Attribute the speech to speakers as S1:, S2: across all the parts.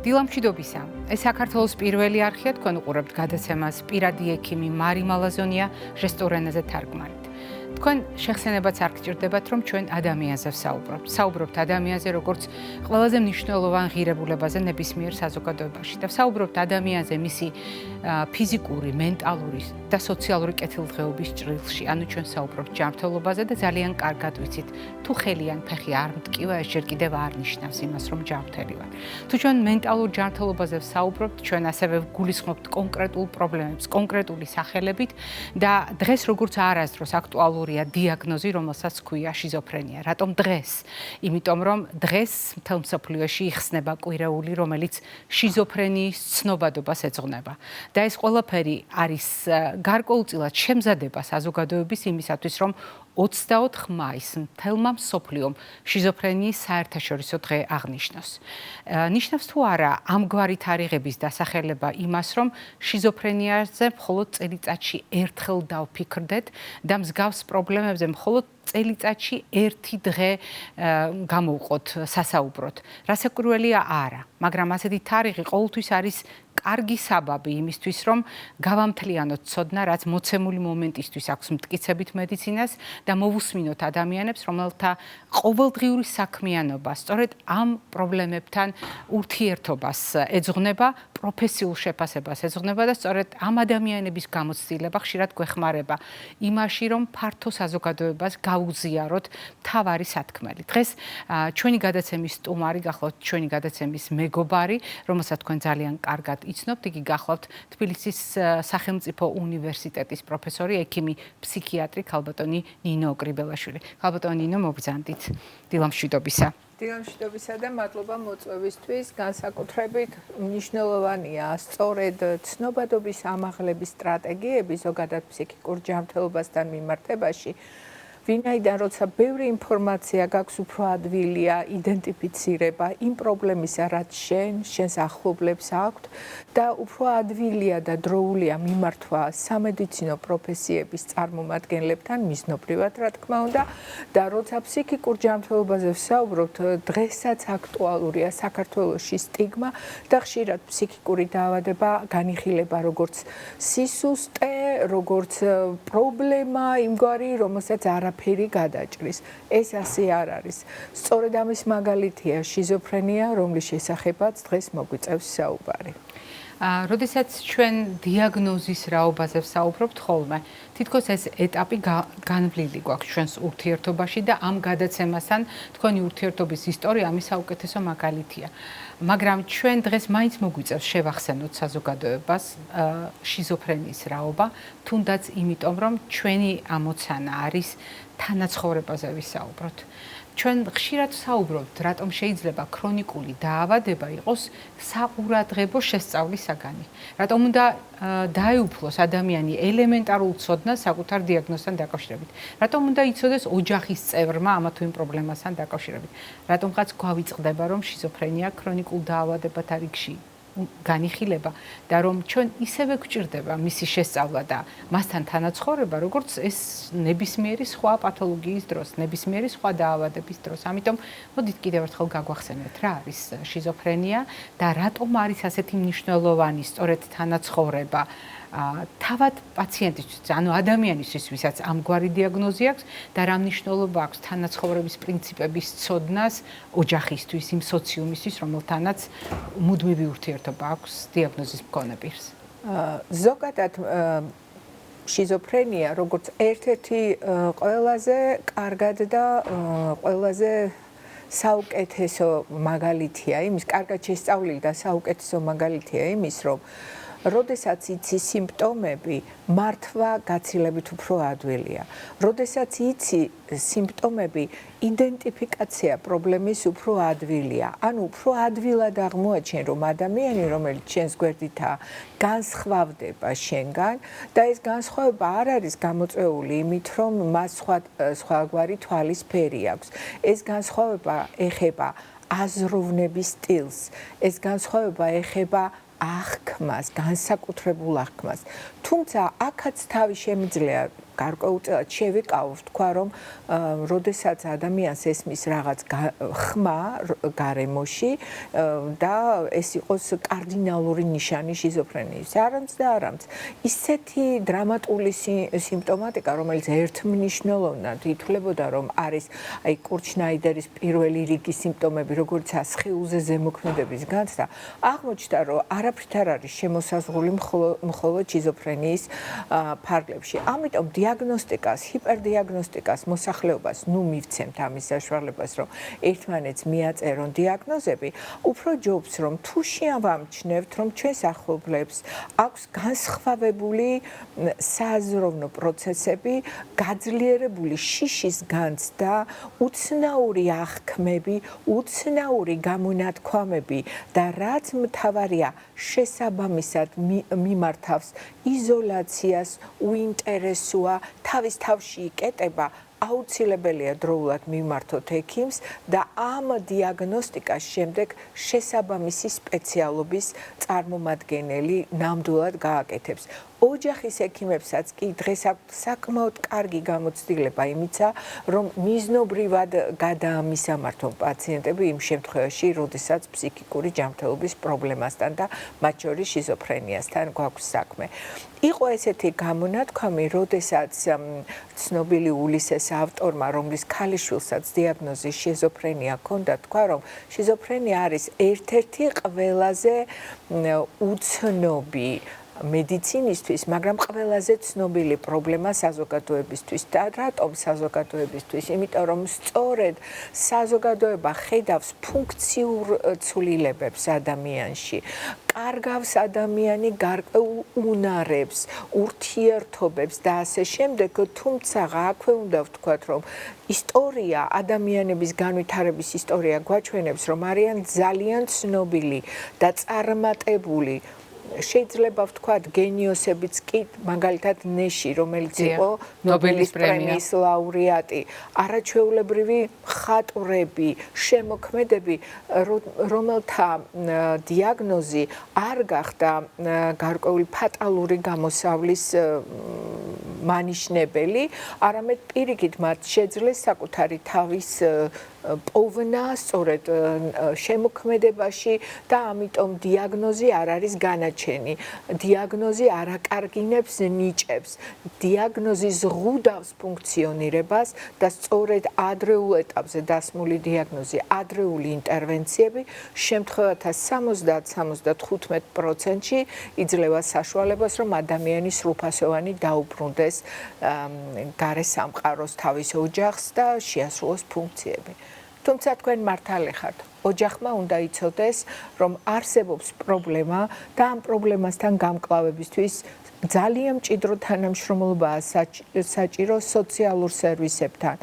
S1: დილამშვიდობისა. ეს საქართველოს პირველი არხია, თქვენ უყურებთ გადაცემას პირადი ექიმი მარი მალაზონია ჟესტურ ენაზე თარგმანით. თქვენ შეხსენებაც არ გჭირდებათ, რომ ჩვენ ადამიანზე ვსაუბრობთ. საუბრობთ ადამიანზე, როგორც ყველაზე მნიშვნელოვან ღირებულებაზე ნებისმიერ საზოგადოებაში და ვსაუბრობთ ადამიანზე მისი ფიზიკური, მენტალური და სოციალური კეთილდღეობის ჭრილში. ანუ ჩვენ საუბრობთ ჯანმრთელობაზე და ძალიან კარგად ვიცით, თუ ხელი ან ფეხი არ მტკივა, ეს ჯერ კიდევ არ ნიშნავს იმას, რომ ჯანმრთელი ვარ. თუ ჩვენ მენტალურ ჯანმრთელობაზე ვსაუბრობთ, ჩვენ ასევე ვგულისხმობთ კონკრეტულ პრობლემებს, კონკრეტული სახელებით და დღეს როგორც არასდროს აქტუალურია დიაგნოზი, რომელსაც ჰქვია შიზოფრენია. რატომ დღეს? იმიტომ რომ დღეს მთელ მსოფლიოში იხსნება კვირეული, რომელიც შიზოფრენიის ცნობადობას ეძღვნება. და ეს ყველაფერი არის გარკვეულწილად შემზადება საზოგადოების იმისათვის, რომ 24 მაისს მთელმა მსოფლიომ შიზოფრენიის საერთაშორისო დღე აღნიშნოს. ნიშნავს თუ არა ამგვარი თარიღების დასახელება იმას, რომ შიზოფრენიაზე მხოლოდ წელიწადში ერთხელ დავფიქრდეთ და მსგავს პრობლემებზე მხოლოდ წელიწადში ერთი დღე გამოვყოთ სასაუბროთ. რასაკვირველია არა, მაგრამ ასეთი თარიღი ყოველთვის არის კარგი საბაბი იმისთვის, რომ გავამთლიანოთ ცოდნა, რაც მოცემული მომენტისთვის აქვს მტკიცებით მედიცინას და მოვუსმინოთ ადამიანებს, რომელთა ყოველდღიური საქმიანობა სწორედ ამ პრობლემებთან ურთიერთობას ეძღვნება, პროფესიულ შეფასებას ეძღვნება და სწორედ ამ ადამიანების გამოცდილება ხშირად გვეხმარება იმაში, რომ ფართო საზოგადოებას გაუზიაროთ მთავარი სათქმელი. დღეს ჩვენი გადაცემის სტუმარი გახლავთ ჩვენი გადაცემის მეგობარი, რომელსაც თქვენ ძალიან კარგად იცნობთ, იგი გახლავთ თბილისის სახელმწიფო უნივერსიტეტის პროფესორი, ექიმი, ფსიქიატრი ქალბატონი ნინო ოკრიბელაშვილი. ქალბატონი ნინო, მოგბრძანდით. დილამშვიდობისა.
S2: დილამშვიდობისა და მადლობა მოწვევისთვის. განსაკუთრებით მნიშვნელოვანია სწორედ ცნობადობის ამაღლების სტრატეგიები ზოგადად ფსიქიკურ ჯანმრთელობასთან მიმართებაში. ვინაიდან როცა ბევრი ინფორმაცია გაქვს, უფრო ადვილია იდენტიფიცირება იმ პრობლემისა, რაც შენს ახლობლებს აქვთ და უფრო ადვილია და დროულია მიმართვა სამედიცინო პროფესიების წარმომადგენლებთან მიზნობრივად, რა თქმა უნდა, და როცა ფსიქიკურ ჯანმრთელობაზე ვსაუბრობთ, დღესაც აქტუალურია საქართველოში სტიგმა და ხშირად ფსიქიკური დაავადება განიხილება როგორც სისუსტე, როგორც პრობლემა იმგვარი, რომელსაც არაფერი გადაჭრის. ეს ასე არ არის. სწორედ ამის მაგალითია შიზოფრენია, რომლის შესახებაც დღეს მოგვიწევს საუბარი.
S1: როდესაც ჩვენ დიაგნოზის რაობაზე ვსაუბრობთ ხოლმე, თითქოს ეს ეტაპი განვლილი გვაქვს ჩვენს ურთიერთობაში და ამ გადაცემასთან თქვენი ურთიერთობის ისტორია ამის საუკეთესო მაგალითია. მაგრამ ჩვენ დღეს მაინც მოგვიწევს შევახსენოთ საზოგადოებას შიზოფრენიის რაობა, თუნდაც იმიტომ, რომ ჩვენი ამოცანა არის თანაცხოვრებაზე ვისაუბროთ. ჩვენ ხშირად ვსაუბრობთ, რატომ შეიძლება ქრონიკული დაავადება იყოს საყურადღებო შესწავლის საგანი. რატომ უნდა დაეუფლოს ადამიანი ელემენტარულ ცოდნას საკუთარ დიაგნოზთან დაკავშირებით. რატომ უნდა იცოდეს ოჯახის წევრმა ამა თუ იმ პრობლემასთან დაკავშირებით. რატომღაც გვავიწყდება, რომ შიზოფრენია ქრონიკულ დაავადებათა რიგში განიხილება და რომ ჩვენ ისევე გვჭირდება მისი შესწავლა და მასთან თანაცხოვრება, როგორც ეს ნებისმიერი სხვა პათოლოგიის დროს, ნებისმიერი სხვა დაავადების დროს. ამიტომ მოდით კიდევ ერთხელ გაგვახსენეთ, რა არის შიზოფრენია და რატომ არის ასეთი მნიშვნელოვანი სწორედ თანაცხოვრება თავად პაციენტისთვის, ანუ ადამიანისთვის, ვისაც ამგვარი დიაგნოზი აქვს და რა მნიშვნელობა აქვს თანაცხოვრების პრინციპების ცოდნას ოჯახისთვის, იმ სოციუმისთვის, რომელთანაც მუდმივი ურთიერთობა აქვს დიაგნოზის მქონე პირს.
S2: ზოგადად შიზოფრენია როგორც ერთ-ერთი ყველაზე კარგად და ყველაზე საუკეთესო მაგალითია იმის, კარგად შესწავლილი და საუკეთესო მაგალითია იმის, რომ როდესაც იცი სიმპტომები, მართვა გაცილებით უფრო ადვილია. როდესაც იცი სიმპტომები, იდენტიფიკაცია პრობლემის უფრო ადვილია. ანუ უფრო ადვილად აღმოაჩენ, რომ ადამიანი, რომელიც შენს გვერდითაა, განსხვავდება შენგან და ეს განსხვავება არ არის გამოწვეული იმით, რომ მას სხვაგვარი თვალისფერი აქვს. ეს განსხვავება ეხება აზროვნების სტილს. ეს განსხვავება ეხება აღქმას, განსაკუთრებულ აღქმას. თუმცა აქაც თავი შემიძლია გარკვეულწილად შევიკავოთ, თქვა რომ როდესაც ადამიანს ესმის რაღაც ხმა გარემოში და ეს იყოს კარდინალური ნიშანი შიზოფრენიის. არამც და არამც. ისეთი დრამატული სიმპტომატიკა, რომელიც ერთმნიშვნელოვნად ითვლებოდა, რომ არის აი კურჩნაიდერის პირველი რიგი სიმპტომები, როგორიცაა სხეულზე ზემოქმედების განცდა, აღმოჩნდა, რომ არაფრით არ არის შემოსაზღვრული მხოლოდ შიზოფრენიის ფარგლებში. ამიტომ დიაგნოსტიკას, ჰიპერდიაგნოსტიკას, მოსახლეობას მივცემთ ამის საშუალებას, რომ ერთმანეთს მიაწერონ დიაგნოზები, უფრო ჯობს, რომ თუ შევამჩნევთ, რომ ჩვენს ახლობლებს აქვს განსხვავებული სააზროვნო პროცესები, გაძლიერებული შიშის განცდა, უცნაური აღქმები, უცნაური გამონათქვამები და რაც მთავარია, შესაბამისად მიმართავს იზოლაციას, უინტერესოა, თავის თავში იკეტება, აუცილებელია დროულად მიმართოთ ექიმს და ამ დიაგნოსტიკას შემდეგ შესაბამისი სპეციალობის წარმომადგენელი ნამდვილად გააკეთებს. ოჯახის ექიმებსაც კი დღეს აქვს საკმაოდ კარგი გამოცდილება იმისა, რომ მიზნობრივად გადაამისამართონ პაციენტები იმ შემთხვევაში, როდესაც ფსიქიკური ჯანმრთელობის პრობლემასთან და მათ შორის შიზოფრენიასთან გვაქვს საქმე. იყო ესეთი გამონათქვამი, როდესაც ცნობილი ულისეს ავტორმა, რომლის ქალიშვილსაც დიაგნოზი შიზოფრენია ჰქონდა, თქვა, რომ შიზოფრენია არის ერთ-ერთი ყველაზე უცნობი მედიცინისთვის, მაგრამ ყველაზე ცნობილი პრობლემა საზოგადოებისთვის. და რატომ საზოგადოებისთვის? იმიტომ რომ სწორედ საზოგადოება ხედავს ფუნქციურ ცვლილებებს ადამიანში. კარგავს ადამიანი გარკვეულ უნარებს, ურთიერთობებს და ასე შემდეგ, თუმცა აქვე უნდა ვთქვათ, რომ ისტორია, ადამიანების განვითარების ისტორია გვაჩვენებს, რომ არიან ძალიან ცნობილი და წარმატებული შეიძლება ვთქვათ გენიოსებიც კი, მაგალითად ნეში, რომელიც იყო ნობელის პრემიის ლაურეატი, არაჩვეულებრივი მხატვრები, შემოქმედები, რომელთა დიაგნოზი არ გახდა გარკვეული ფატალური გამოსავლის მანიშნებელი, არამედ პირიქით მათ შეძლეს საკუთარი თავის პოვნა სწორედ შემოქმედებაში და ამიტომ დიაგნოზი არ არის განაჩენი. დიაგნოზი არ აკარგინებს ნიჭებს. დიაგნოზი ზღუდავს ფუნქციონირებას და სწორედ ადრეულ ეტაპზე დასმული დიაგნოზი, ადრეული ინტერვენციები შემთხვევათა 70-75%-ში იძლევა საშუალებას, რომ ადამიანი სრულფასოვანი დაუბრუნდეს გარე სამყაროს თავის ოჯახს და შეასრულოს ფუნქციები. თუმცა თქვენ მართალი ხართ. ოჯახმა უნდა იცოდეს, რომ არსებობს პრობლემა და ამ პრობლემასთან გამკლავებისთვის ძალიან მჭიდრო თანამშრომლობაა საჭირო სოციალურ სერვისებთან,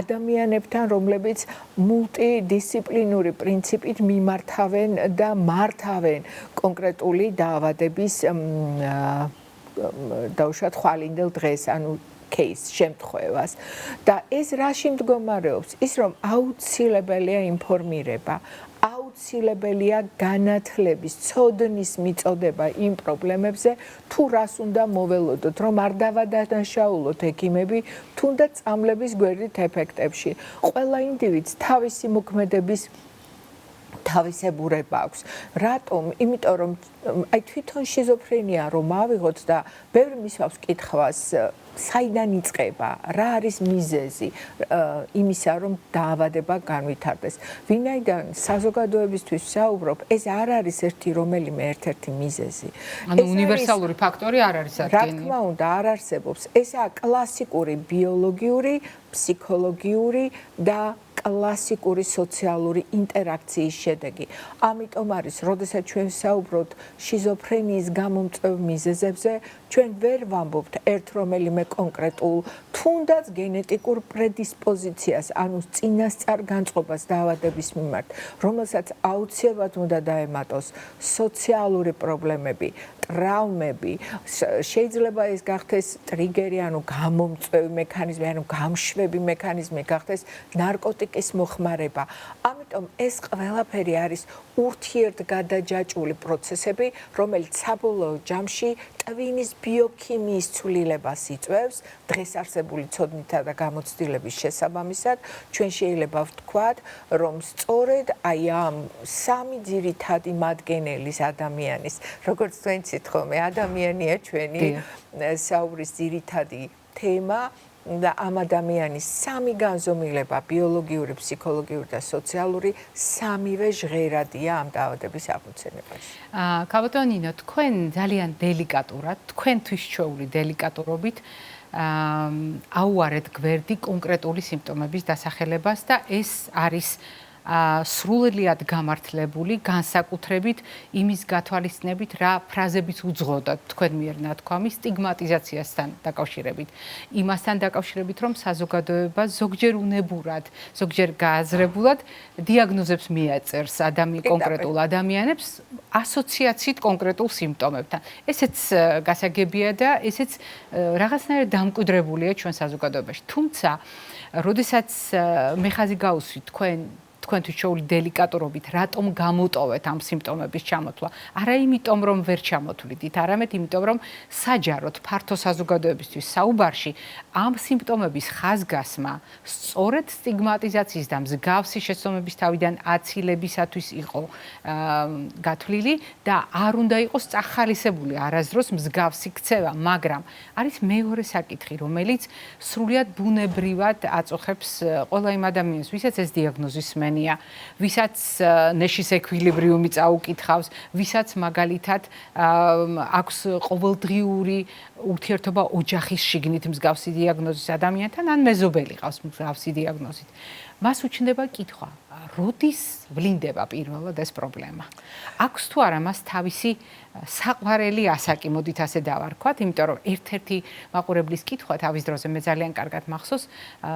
S2: ადამიანებთან, რომლებიც მულტიდისციპლინური პრინციპით მიმართავენ და მართავენ კონკრეტული დაავადების დაუშვათ ხვალინდელ დღეს, ანუ case შემთხვევას და ეს რაში მდგომარეობს? ის რომ აუცილებელია ინფორმირება, აუცილებელია განათლების, ცოდნის მიწოდება იმ პრობლემებზე, თუ რას უნდა მოველოდოთ, რომ არ დავადანაშაულოთ ექიმები, თუნდაც წამლების გვერდით ეფექტებში. ყველა ინდივიდს თავისი მოქმედების თავისებურება აქვს. რატომ? იმიტომ რომ აი თვითონ შიზოფრენია რომ ავიღოთ და ბევრი მისვავს კითხვას, საიდან იწყება, რა არის მიზეზი იმისა, რომ დაავადება განვითარდეს. ვინაიდან საზოგადოებისთვის ვსაუბრობ, ეს არ არის ერთ-ერთი მიზეზი.
S1: ანუ უნივერსალური ფაქტორი არ არის
S2: რა თქმა უნდა, არ არსებობს. ესაა კლასიკური ბიოლოგიური, ფსიქოლოგიური და კლასიკური სოციალური ინტერაქციის შედეგი. ამიტომ არის, როდესაც ჩვენ ვსაუბრობთ შიზოფრენიის გამომწვევ მიზეზებზე, ჩვენ ვერ ვამბობთ ერთ რომელიმე კონკრეტულ, თუნდაც გენეტიკურ პრედისპოზიციას, ანუ წინასწარ განწყობას დაავადების მიმართ, რომელსაც აუცილებლად უნდა დაემატოს სოციალური პრობლემები, ტრავმები, შეიძლება ეს გახდეს ტრიგერი, ანუ გამომწვევი მექანიზმი, ანუ გამშვები მექანიზმი გახდეს ნარკოტიკის მოხმარება. ამიტომ ამიტომ ეს ყველაფერი არის ურთიერთგადაჯაჭვული პროცესები, რომელიც საბოლოო ჯამში ტვინის ბიოქიმიის ცვლილებას იწვევს. დღეს არსებული ცოდნითა და გამოცდილების შესაბამისად, ჩვენ შეიძლება ვთქვათ, რომ სწორედ აი ამ სამი ძირითადი მადგენელის ადამიანის, როგორც თქვენ ცით ხოლმე, ადამიანია ჩვენი საუბრის ძირითადი თემა. და ამ ადამიანის სამი განზომილება ბიოლოგიური, ფსიქოლოგიური და სოციალური სამივე ჟღერადია ამ დაავადების აღმოცენებაში.
S1: ქალბატონო ნინო, თქვენ ძალიან დელიკატურად, თქვენთვის ჩვეული დელიკატურობით აუარეთ გვერდი კონკრეტული სიმპტომების დასახელებას და ეს არის სრულიად გამართლებული განსაკუთრებით იმის გათვალისწინებით, რა ფრაზებით უძღოდათ თქვენ მიერ ნათქვამი სტიგმატიზაციასთან დაკავშირებით. იმასთან დაკავშირებით, რომ საზოგადოება ზოგჯერ უნებურად, ზოგჯერ გააზრებულად დიაგნოზებს მიაწერს კონკრეტულ ადამიანებს ასოციაციით კონკრეტულ სიმპტომებთან. ესეც გასაგებია და ესეც რაღაცნაირად დამკვიდრებულია ჩვენ საზოგადოებაში. თუმცა, როდესაც მე ხაზი გავუსვით თქვენთვის ჩვეული დელიკატურობით, რატომ გამოტოვეთ ამ სიმპტომების ჩამოთვლა? არა იმიტომ, რომ ვერ ჩამოთვლიდით, არამედ იმიტომ, რომ საჯაროდ ფართო საზოგადოებისთვის საუბარში ამ სიმპტომების ხაზგასმა სწორედ სტიგმატიზაციის და მსგავსი შეცდომების თავიდან აცილებისათვის იყო გათვლილი და არ უნდა იყოს წახალისებული არასდროს მსგავსი ქცევა, მაგრამ არის მეორე საკითხი, რომელიც სრულიად ბუნებრივად აწუხებს ყველა იმ ადამიანს, ვისაც ეს დიაგნოზი სმენია, ვისაც ნეშის ექვილიბრიუმი წაუკითხავს, ვისაც მაგალითად აქვს ყოველდღიური ურთიერთობა ოჯახის შიგნით მსგავსი დიაგნოზის ადამიანთან, ან მეზობელი ყავს მსგავსი დიაგნოზით. მას უჩნდება კითხვა, როდის ვლინდება პირველად ეს პრობლემა? აქვს თუ არა მას თავისი საყვარელი ასაკი, მოდით ასე დავარქვათ, იმიტომ რომ ერთ-ერთი მაყურებლის კითხვა თავის დროზე მე ძალიან კარგად მახსოვს,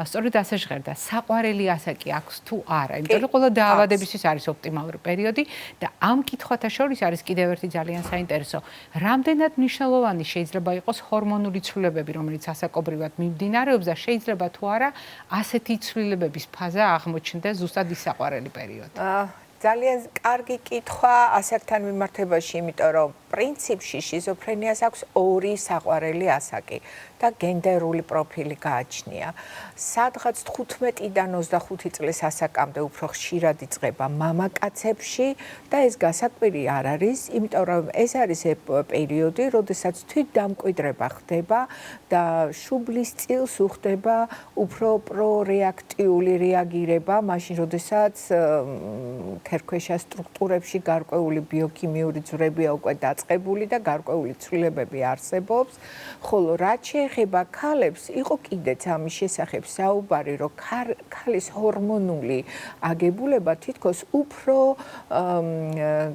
S1: სწორედ ასე ჟღერდა, საყვარელი ასაკი აქვს თუ არა, იმიტომ რომ ყველა დაავადებისთვის არის ოპტიმალური პერიოდი და ამ კითხვათა შორის არის კიდევ ერთი ძალიან საინტერესო, რამდენად მნიშვნელოვანი შეიძლება იყოს ჰორმონული ცვლილებები, რომელიც ასაკობრივად მიმდინარეობს და შეიძლება თუ არა ასეთი ცვლილებების ფაზა აღმოჩნდეს ზუსტად ის საყვარელი პერიოდი.
S2: ძალიან კარგი კითხვა ასაკთან მიმართებაში, იმიტომ რომ პრინციპში შიზოფრენიას აქვს ორი საყვარელი ასაკი და გენდერული პროფილი გააჩნია. სადღაც 15-დან 25 წლის ასაკამდე უფრო ხშირად იწყება მამაკაცებში და ეს გასაკვირი არ არის, იმიტომ რომ ეს არის პერიოდი, როდესაც თვითდამკვიდრება ხდება და შუბლის წილს უხდება უფრო პრორეაქტიული რეაგირება, მაშინ როდესაც ქერქვეშა სტრუქტურებში გარკვეული ბიოქიმიური ძვრებია უკვე დაწყებული და გარკვეული ცვლილებები არსებობს, ხოლო რაც შეეხება ქალებს, იყო კიდეც ამის შესახებ საუბარი, რომ ქალის ჰორმონული აგებულება თითქოს უფრო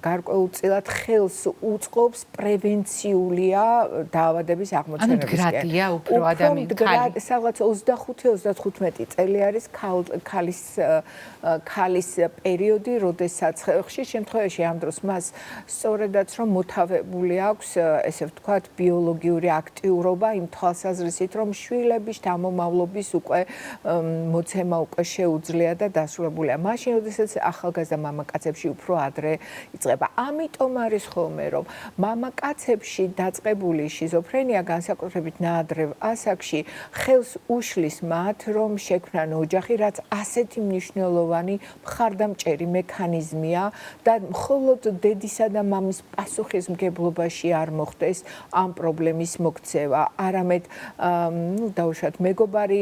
S2: გარკვეულწილად ხელს უწყობს პრევენციულია დაავადების აღმოცენებისკენ.
S1: მდგრადია უფრო ადამიანი.
S2: სადღაც 25-35 წელი არის ქალის პერიოდი, როდესაც ხშირ შემთხვევაში ამ დროს მას სწორედაც რომ მოთავებული აქვს, ესე ვთქვათ, ბიოლოგიური აქტიურობა იმ თვალსაზრისით, რომ შვილების შთამომავლობის უკვე მოცემა უკვე შეუძლია და დასრულებულია. მაშინ, როდესაც ახალგაზრდა მამაკაცებში უფრო ადრე იწყება. ამიტომ არის ხოლმე, რომ მამაკაცებში დაწყებული შიზოფრენია განსაკუთრებით ნაადრევ ასაკში ხელს უშლის მათ, რომ შექმნან ოჯახი, რაც ასეთი მნიშვნელოვანი მხარდამჭერი მექანიზმია და მხოლოდ დედისა და მამის პასუხისმგებლობაში არ მოხდეს ამ პრობლემის მოქცევა. არამედ, დაუშვათ, მეგობარი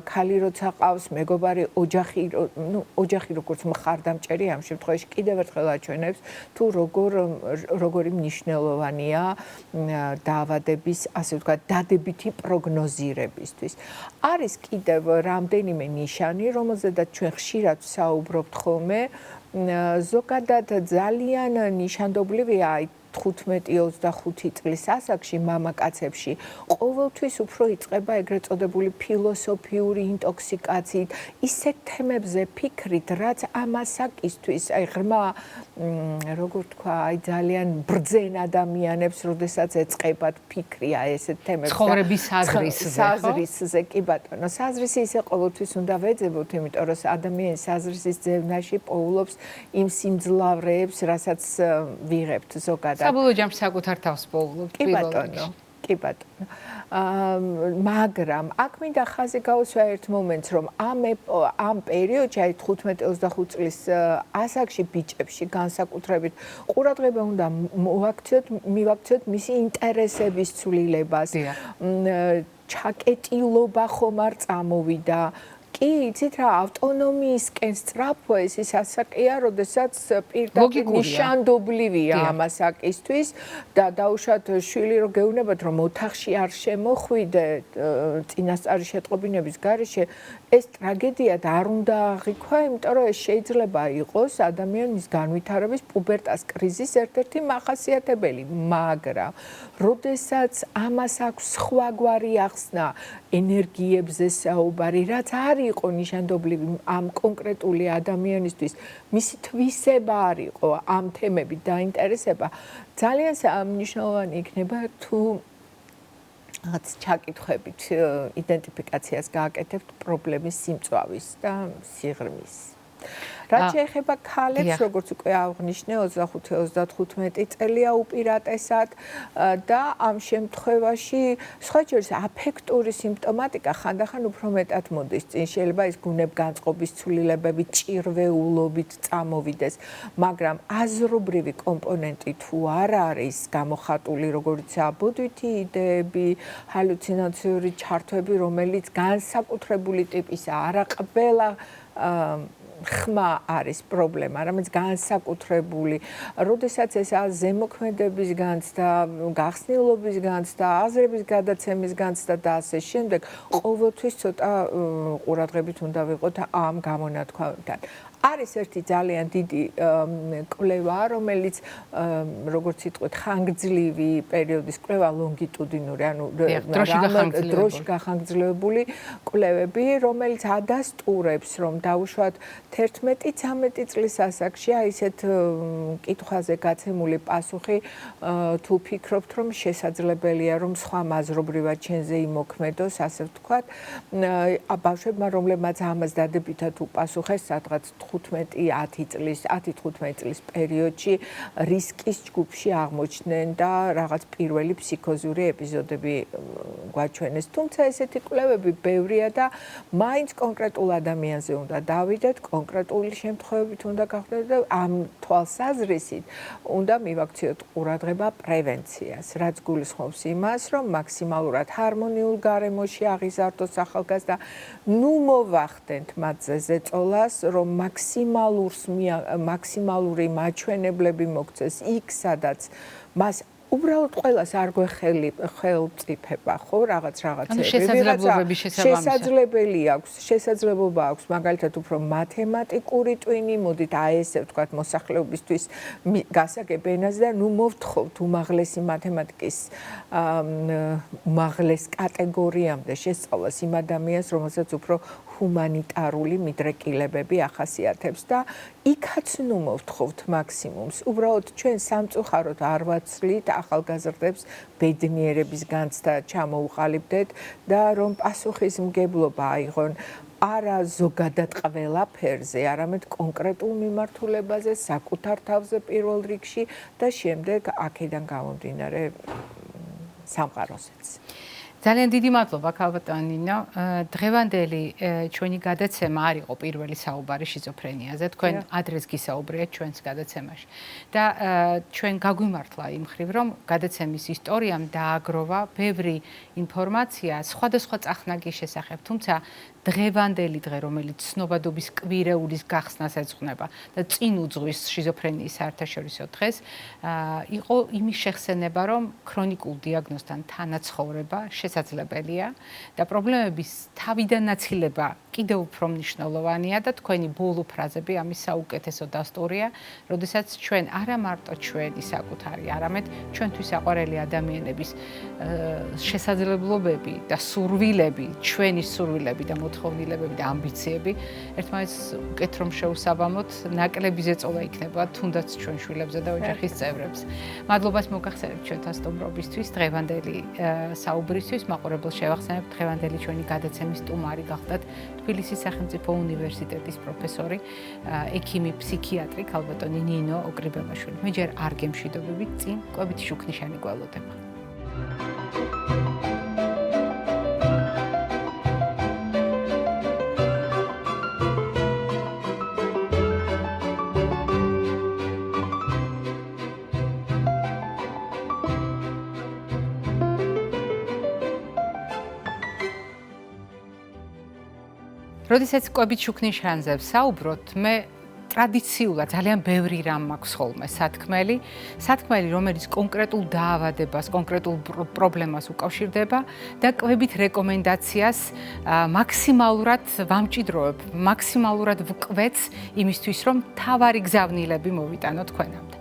S2: ქალი როცა ყავს, მეგობარი ოჯახი როგორც მხარდამჭერი ამ შემთხვევაში კიდევ ერთხელ აჩვენებს თუ როგორი მნიშვნელოვანია დაავადების, ასე ვთქვათ, დადებითი პროგნოზირებისთვის. არის კიდევ რამდენიმე ნიშანი, რომელზედაც ჩვენ ხშირად ვსაუბრობთ ხოლმე, ზოგადად ძალიან ნიშანდობლივია 15-25 წლის ასაკში მამაკაცებში ყოველთვის უფრო იწყება ეგრეთ წოდებული ფილოსოფიური ინტოქსიკაციით, ისეთ თემებზე ფიქრით, რაც ამ ასაკისთვის, აი ღრმა, როგორ თქვა, აი ძალიან ბრძენ ადამიანებს, როდესაც ეწყებათ ფიქრი აი ესეთ თემებზე.
S1: ცხოვრების
S2: საზრისზე, კი ბატონო, საზრისი ისე ყოველთვის უნდა ვეძებოთ, იმიტომ რომ ადამიანის საზრისის ძევნაში პოულობს იმ სიმძლავრეებს, რასაც ვიღებთ ზოგადად.
S1: საბოლოო ჯამში საკუთარ თავს პოულობთ პირველ რიგში.
S2: კი ბატონო. მაგრამ აქ მინდა ხაზი გაუსვა ერთ მომენტს, რომ ამ პერიოდში, აი 15-25 წლის ასაკში ბიჭებში განსაკუთრებით ყურადღება უნდა მივაქციოთ მისი ინტერესების ცვლილებას. ჩაკეტილობა ხომ არ წამოვიდა. კი, იცით რა, ავტონომიისკენ სწრაფვა ეს ის ასაკია, როდესაც პირდაპირ ნიშანდობლივია ამ ასაკისთვის და დაუშვათ შვილი რო გეუბნებათ, რომ ოთახში არ შემოხვიდე წინასწარი შეტყობინების გარეშე, ეს ტრაგედიად არ უნდა აღიქვა, იმიტომ რომ ეს შეიძლება იყოს ადამიანის განვითარების პუბერტას კრიზისის ერთ-ერთი მახასიათებელი, მაგრამ როდესაც ამას აქვს სხვაგვარი ახსნა, ენერგიებზე საუბარი, რაც არ იყო ნიშანდობლივი ამ კონკრეტული ადამიანისთვის, მისი თვისება არ იყო ამ თემებით დაინტერესება, ძალიან მნიშვნელოვანი იქნება თუ რაღაც ჩაკითხვებით იდენტიფიკაციას გააკეთებთ პრობლემის სიმწვავის და სიღრმის. რაც შეეხება ქალებს, როგორც უკვე აღნიშნე, 25-35 წელია უპირატესად და ამ შემთხვევაში სხვა შორის აფექტური სიმპტომატიკა ხანდახან უფრო მეტად მოდის წინ. შეიძლება ის გუნებგანწყობის ცვლილებები ჭირვეულობით წამოვიდეს, მაგრამ აზრობრივი კომპონენტი თუ არ არის გამოხატული, როგორც აბოდვითი იდეები, ჰალუცინაციური ჩართვები, რომელიც განსაკუთრებული ტიპისა, არა ყველა ხმა არის პრობლემა, რამაც განსაკუთრებული, როდესაც ეს ზემოქმედების განცდა, გახსნილობის განცდა, აზრების გადაცემის განცდა და ასე შემდეგ, ყოველთვის ცოტა ყურადღებით უნდა ვიყოთ ამ გამონათქვამებთან. არის ერთი ძალიან დიდი კვლევა, რომელიც როგორც იტყვით, ხანგრძლივი პერიოდის კვლევა, ლონგიტუდინური, ანუ დროში გახანგრძლივებული კვლევები, რომელიც ადასტურებს, რომ დაუშვათ 11-13 წლის ასაკში აი ესეთ კითხვაზე გაცემული პასუხი თუ ფიქრობთ, რომ შესაძლებელია, რომ სხვა მაზრობრივად ჩვენზე იმოქმედოს, ასე ვთქვათ, ბავშვებმა, რომლებმაც ამას დადებითად უპასუხეს, სადღაც 10-15 წლის პერიოდში რისკის ჯგუფში აღმოჩნდნენ და რაღაც პირველი ფსიქოზური ეპიზოდები გვაჩვენეს. თუმცა ესეთი კვლევები ბევრია და მაინც კონკრეტულ ადამიანზე უნდა დავიდეთ, კონკრეტული შემთხვევებით უნდა გავხდეთ და ამ თვალსაზრისით უნდა მივაქციოთ ყურადღება პრევენციას, რაც გულისხმობს იმას, რომ მაქსიმალურად ჰარმონიულ გარემოში აღიზარდოს ახალგაზრდა, ნუ მოვახდენთ მათზე ზეწოლას, რომ მაქსიმალური მაჩვენებლები მოგცეს იქ, სადაც მას უბრალოდ ყველას არ გვეხელწიფება, ხო, რაღაცები. შესაძლებლობა აქვს, მაგალითად უფრო მათემატიკური ტვინი, მოდით აი ესე ვთქვათ, მოსახლეობისთვის გასაგებ ენაზე და ნუ მოვთხოვთ უმაღლესი მათემატიკის უმაღლეს კატეგორიამდე შესწავლას იმ ადამიანს, რომელსაც უფრო ჰუმანიტარული მიდრეკილებები ახასიათებს და იქაც ნუ მოვთხოვთ მაქსიმუმს. უბრალოდ ჩვენ სამწუხაროდ არ ვაცლით ახალგაზრდებს ბედნიერების განცდა ჩამოუყალიბდეთ და რომ პასუხისმგებლობა აიღონ არა ზოგადად ყველაფერზე, არამედ კონკრეტულ მიმართულებაზე, საკუთარ თავზე პირველ რიგში და შემდეგ აქედან გამომდინარე სამყაროსაც.
S1: ძალიან დიდი მადლობა ქალბატონო ნინო. დღევანდელი ჩვენი გადაცემა არ იყო პირველი საუბარი შიზოფრენიაზე. თქვენ ადრეს გისაუბრეთ ჩვენს გადაცემაში. და ჩვენ გაგვიმართლა იმ ხრივ, რომ გადაცემის ისტორიამ დააგროვა ბევრი ინფორმაცია სხვადასხვა წახნაგის შესახებ, თუმცა დღევანდელი დღე, რომელიც ცნობადობის კვირეულის გახსნას ეძღვნება და წინ უძღვის შიზოფრენიის საერთაშორისო დღეს, იყო იმის შეხსენება, რომ ქრონიკულ დიაგნოზთან თანაცხოვრება შესაძლებელია და პრობლემების თავიდან ნაცილება კიდევ უფრო მნიშვნელოვანია და თქვენი ბოლო ფრაზები ამის საუკეთესო დასტურია, როდესაც ჩვენ არა მარტო ჩვენი საკუთარი, არამედ ჩვენთვის საყვარელი ადამიანების შესაძლებლობები და სურვილები, ჩვენი სურვილები და მოთხოვნილებები და ამბიციები ერთმანეთს უკეთ რომ შეუსაბამოთ, ნაკლები ზეწოლა იქნება თუნდაც ჩვენ შვილებზე და ოჯახის წევრებს. მადლობას მოგახსენებთ ჩვენთან სტუმრობისთვის, დღევანდელი საუბრისთვის, მაყურებელს შევახსენებთ დღევანდელი ჩვენი გადაცემის სტუმარი გახდათ თბილისის სახელმწიფო უნივერსიტეტის პროფესორი, ექიმი, ფსიქიატრი ქალბატონი ნინო ოკრიბელაშვილი. მე ჯერ არ გემშვიდობებით, წინ კვებითი შუქნიშანი გველოდება. როდესაც კვებით შუქნიშანზე ვსაუბრობთ, მე ტრადიციულად ძალიან ბევრი რამ მაქვს ხოლმე სათქმელი, რომელიც კონკრეტულ დაავადებას, კონკრეტულ პრობლემას უკავშირდება და კვებით რეკომენდაციას მაქსიმალურად ვამჭიდროებ, მაქსიმალურად ვკვეთს იმისთვის, რომ თავარი გზავნილები მოვიტანო თქვენამდე.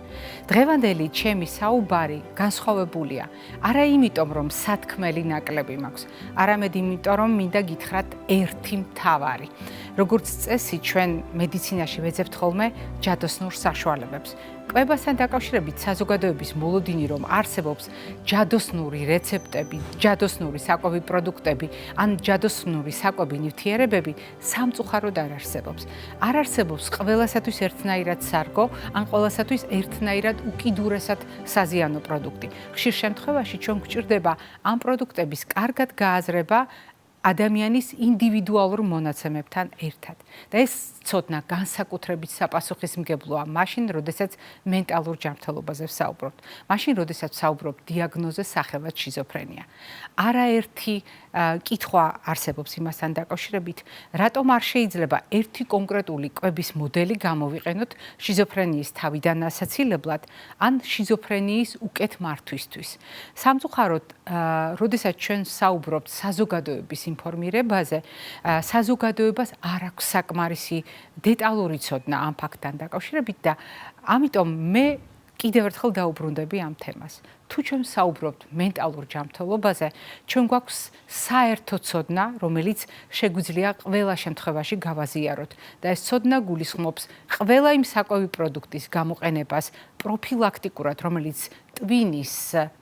S1: დღევანდელი ჩემი საუბარი განსხვავებულია. არა იმიტომ, რომ სათქმელი ნაკლები მაქვს, არამედ იმიტომ, რომ მინდა გითხრათ ერთი მთავარი. როგორც წესი, ჩვენ მედიცინაში ვეძებთ ხოლმე ჯადოსნურ საშუალებებს. კვებასთან დაკავშირებით საზოგადოების მოლოდინი, რომ არსებობს ჯადოსნური რეცეპტები, ჯადოსნური საკვები პროდუქტები, ან ჯადოსნური საკვები ნივთიერებები სამწუხაროდ არ არსებობს. არ არსებობს ყველასათვის ერთნაირად სარგო, ან ყველასათვის ერთნაირად უკიდურესად საზიანო პროდუქტი. ხშირ შემთხვევაში ჩვენ გვჭირდება ამ პროდუქტების კარგად გააზრება ადამიანის ინდივიდუალურ მონაცემებთან ერთად. და ეს ცოდნა განსაკუთრებით საპასუხისმგებლოა მაშინ, როდესაც მენტალურ ჯანმრთელობაზე ვსაუბრობთ. მაშინ, როდესაც ვსაუბრობთ დიაგნოზზე სახელად შიზოფრენია. არაერთი კითხვა არსებობს იმასთან დაკავშირებით, რატომ არ შეიძლება ერთი კონკრეტული კვების მოდელი გამოვიყენოთ შიზოფრენიის თავიდან ასაცილებლად, ან შიზოფრენიის უკეთ მართვისთვის. სამწუხაროდ, როდესაც ჩვენ ვსაუბრობთ საზოგადოების ინფორმირებაზე, საზოგადოებას არ აქვს საკმარისი დეტალური ცოდნა ამ ფაქტთან დაკავშირებით და ამიტომ მე კიდევ ერთხელ დაუბრუნდები ამ თემას. თუ ჩვენ ვსაუბრობთ მენტალურ ჯანმრთელობაზე, ჩვენ გვაქვს საერთო ცოდნა, რომელიც შეგვიძლია ყველა შემთხვევაში გავაზიაროთ და ეს ცოდნა გულისხმობს ყველა იმ საკვები პროდუქტის გამოყენებას პროფილაქტიკურად, რომელიც ტვინის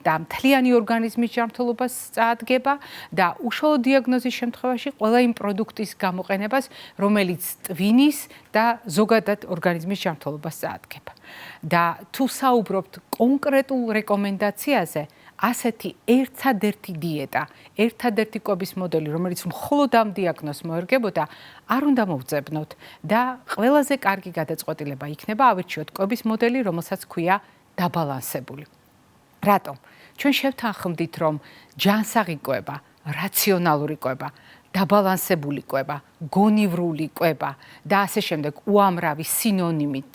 S1: და მთლიანი ორგანიზმის ჯანმრთელობას წაადგება და უშუალო დიაგნოზის შემთხვევაში ყველა იმ პროდუქტის გამოყენებას, რომელიც ტვინის და ზოგადად ორგანიზმის ჯანმრთელობას წაადგება. და თუ საუბრობთ კონკრეტულ რეკომენდაციაზე, ასეთი ერთადერთი დიეტა, ერთადერთი კვების მოდელი, რომელიც მხოლოდ ამ დიაგნოზს მოერგებოდა, არ უნდა მოვძებნოთ და ყველაზე კარგი გადაწყვეტილება იქნება ავირჩიოთ კვების მოდელი, რომელსაც ქვია დაბალანსებული. რატომ? ჩვენ შევთანხმდით, რომ ჯანსაღი კვება, რაციონალური კვება, დაბალანსებული კვება, გონივრული კვება და ასე შემდეგ უამრავი სინონიმით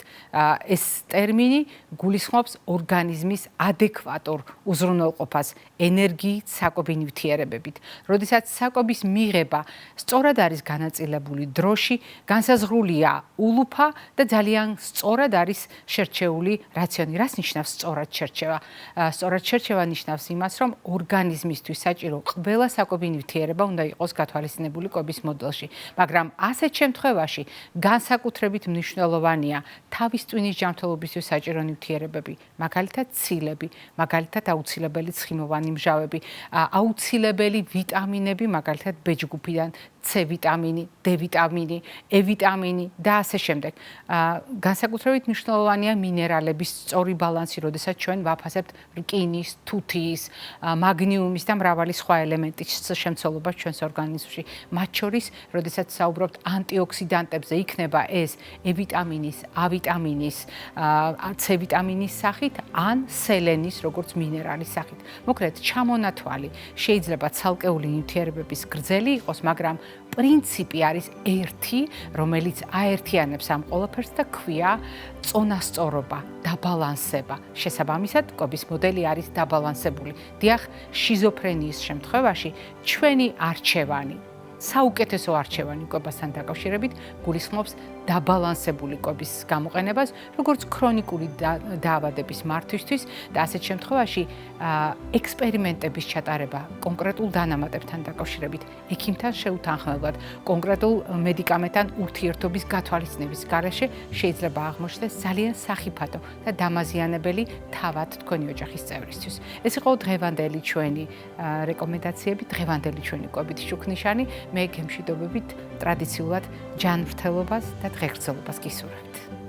S1: ეს ტერმინი გულისხმობს ორგანიზმის ადეკვატურ უზრუნველყოფას ენერგიით, საკვები ნივთიერებებით. როდესაც საკვების მიღება სწორად არის განაწილებული დროში, განსაზღვრულია ულუფა და ძალიან სწორად არის შერჩეული რაციონი. რას ნიშნავს სწორად შერჩევა? სწორად შერჩევა ნიშნავს იმას, რომ ორგანიზმისთვის საჭირო ყველა საკვები ნივთიერება უნდა იყოს გათვალისწინებული კვების მოდელში. მაგრამ ასეთ შემთხვევაში განსაკუთრებით მნიშვნელოვანია თავის ტვინის ჯანმრთელობისთვის საჭირო ნივთიერებები, მაგალითად ცილები, მაგალითად აუცილებელი ცხიმოვანი მჟავები, აუცილებელი ვიტამინები, მაგალითად B ჯგუფიდან C ვიტამინი, D ვიტამინი, E ვიტამინი და ასე შემდეგ. განსაკუთრებით მნიშვნელოვანია მინერალების სწორი ბალანსი, როდესაც ჩვენ ვაფასებთ რკინის, თუთიის, მაგნიუმის და მრავალი სხვა ელემენტის შემცველობას ჩვენს ორგანიზმში. მათ შორის, როდესაც საუბრობთ ანტიოქსიდანტებზე, იქნება ეს E ვიტამინის, A ვიტამინის, C ვიტამინის სახით, ან სელენის, როგორც მინერალის სახით. მოკლედ, ჩამონათვალი შეიძლება ცალკეული ნივთიერებების გრძელი იყოს, მაგრამ პრინციპი არის ერთი, რომელიც აერთიანებს ამ ყველაფერს და ქვია წონასწორობა, დაბალანსება. შესაბამისად, კვების მოდელი არის დაბალანსებული. დიახ, შიზოფრენიის შემთხვევაში ჩვენი არჩევანი საუკეთესო არჩევანი კვებასთან დაკავშირებით გულისხმობს დაბალანსებული კვების გამოყენებას, როგორც ქრონიკული დაავადების მართვისთვის და ასეთ შემთხვევაში ექსპერიმენტების ჩატარება კონკრეტულ დანამატებთან დაკავშირებით, ექიმთან შეუთანხმებლად, კონკრეტულ მედიკამენტთან ურთიერთობის გათვალისწინების გარეშე შეიძლება აღმოჩნდეს ძალიან სახიფათო და დამაზიანებელი თავად თქვენი ოჯახის წევრისთვის. ეს იყო დღევანდელი ჩვენი რეკომენდაციები, დღევანდელი ჩვენი კვებითი შუქნიშანი. მე გემშვიდობებით ტრადიციულად ჯანმრთელობას და დღეგრძელობას გისურვებთ.